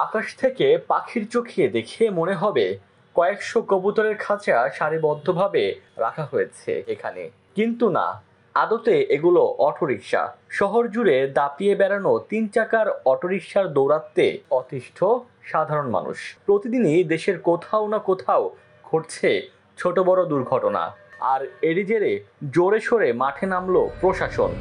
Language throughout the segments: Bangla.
আকাশ থেকে পাখির চোখে দেখে মনে হবে কয়েকশো কবুতরের খাঁচা সারিবদ্ধভাবে রাখা হয়েছে এখানে, কিন্তু না, আদতে এগুলো অটোরিকশা। শহর জুড়ে দাপিয়ে বেড়ানো ৩ চাকার অটোরিকশার দৌরাত্ম্যে অতিষ্ঠ সাধারণ মানুষ। প্রতিদিনই দেশের কোথাও না কোথাও ঘটছে ছোট বড় দুর্ঘটনা, আর এরই জেরে জোরে সোরে মাঠে নামলো প্রশাসন।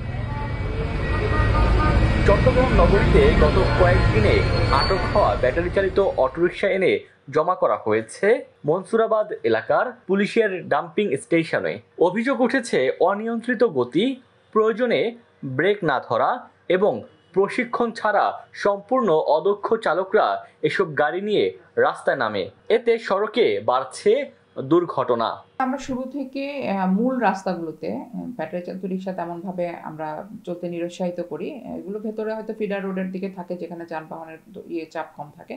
চট্টগ্রাম নগরীতে গত কয়েকদিনে আটক হওয়া ব্যাটারি চালিত অটোরিকশা এনে জমা করা হয়েছে মনসুরাবাদ এলাকার পুলিশের ডাম্পিং স্টেশনে। অভিযোগ উঠেছে অনিয়ন্ত্রিত গতি, প্রয়োজনে ব্রেক না ধরা এবং প্রশিক্ষণ ছাড়া সম্পূর্ণ অদক্ষ চালকরা এসব গাড়ি নিয়ে রাস্তায় নামে। এতে সড়কে বাড়ছে দুর্ঘটনা। আমরা শুরু থেকে মূল রাস্তাগুলোতে ব্যাটারি চালিত রিক্সা তেমনভাবে আমরা চলতে নিরুৎসাহিত করি। এগুলো ভেতরে হয়তো ফিডার রোডের দিকে থাকে, যেখানে যানবাহনের চাপ কম থাকে।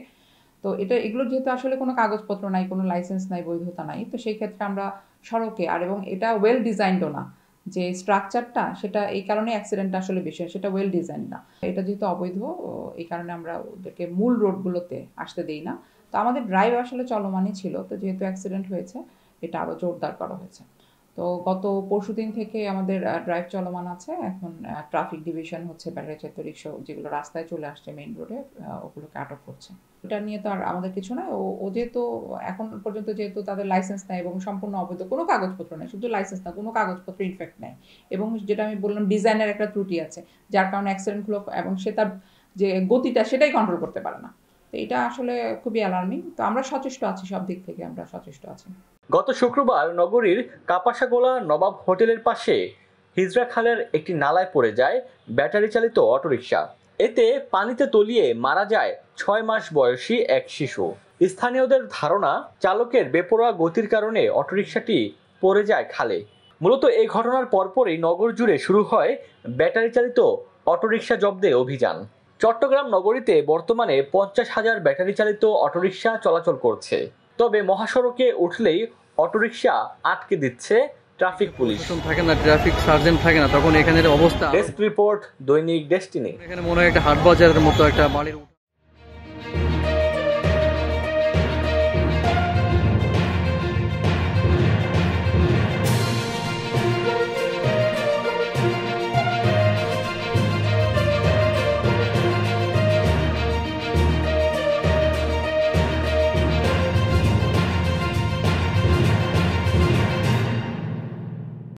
তো এগুলো যেহেতু আসলে কোনো কাগজপত্র নাই, কোনো লাইসেন্স নাই, বৈধতা নাই, তো সেই ক্ষেত্রে আমরা সড়কে এবং এটা ওয়েল ডিজাইনডও না, যে স্ট্রাকচারটা সেটা এই কারণে অ্যাক্সিডেন্ট আসলে বেশি হয়, সেটা ওয়েল ডিজাইন না। এটা যেহেতু অবৈধ, এই কারণে আমরা ওদেরকে মূল রোডগুলোতে আসতে দিই না। তো আমাদের ড্রাইভ আসলে চলমানই ছিল, তো যেহেতু অ্যাক্সিডেন্ট হয়েছে এটা আরও জোরদার করা হয়েছে। তো গত পরশুদিন থেকে আমাদের ড্রাইভ চলমান আছে। এখন ট্রাফিক ডিভিশন হচ্ছে ব্যাটারি চালিত রিক্সা যেগুলো রাস্তায় চলে আসছে মেইন রোডে, ওগুলোকে আটক করছে। এটা নিয়ে তো আর আমাদের কিছু নয়। ও যেহেতু এখন পর্যন্ত যেহেতু তাদের লাইসেন্স নেই এবং সম্পূর্ণ অবৈধ, কোনো কাগজপত্র নেই, শুধু লাইসেন্স না, কোনো কাগজপত্র ইনফ্যাক্ট নেই, এবং যেটা আমি বললাম ডিজাইনের একটা ত্রুটি আছে, যার কারণে অ্যাক্সিডেন্টগুলো এবং সে তার যে গতিটা সেটাই কন্ট্রোল করতে পারে না। তো এটা আসলে খুবই অ্যালার্মিং। তো আমরা সচেষ্ট আছি, সব দিক থেকে আমরা সচেষ্ট আছি। গত শুক্রবার নগরীর কাপাসাগোলা নবাব হোটেলের পাশে হিজরা খালের একটি নালায় পড়ে যায় ব্যাটারি চালিত অটোরিকশা। এতে পানিতে তলিয়ে মারা যায় ৬ মাস বয়সী এক শিশু। স্থানীয়দের ধারণা, চালকের বেপরোয়া গতির কারণে অটোরিকশাটি পড়ে যায় খালে। মূলত এই ঘটনার পরপরই নগর জুড়ে শুরু হয় ব্যাটারি চালিত অটোরিকশা জব্দের অভিযান। চট্টগ্রাম নগরীতে বর্তমানে ৫০,০০০ ব্যাটারি চালিত অটোরিকশা চলাচল করছে। তবে মহাসড়কে উঠলেই অটোরিকশা আটকে দিচ্ছে ট্রাফিক পুলিশ। থাকে না, ট্রাফিক সার্জেন্ট থাকে না, তখন এখানের অবস্থা। ডেস্ক রিপোর্ট, দৈনিক ডেস্টিনি। এখানে মনে হয় একটা হাট বাজারের মতো একটা বাড়ির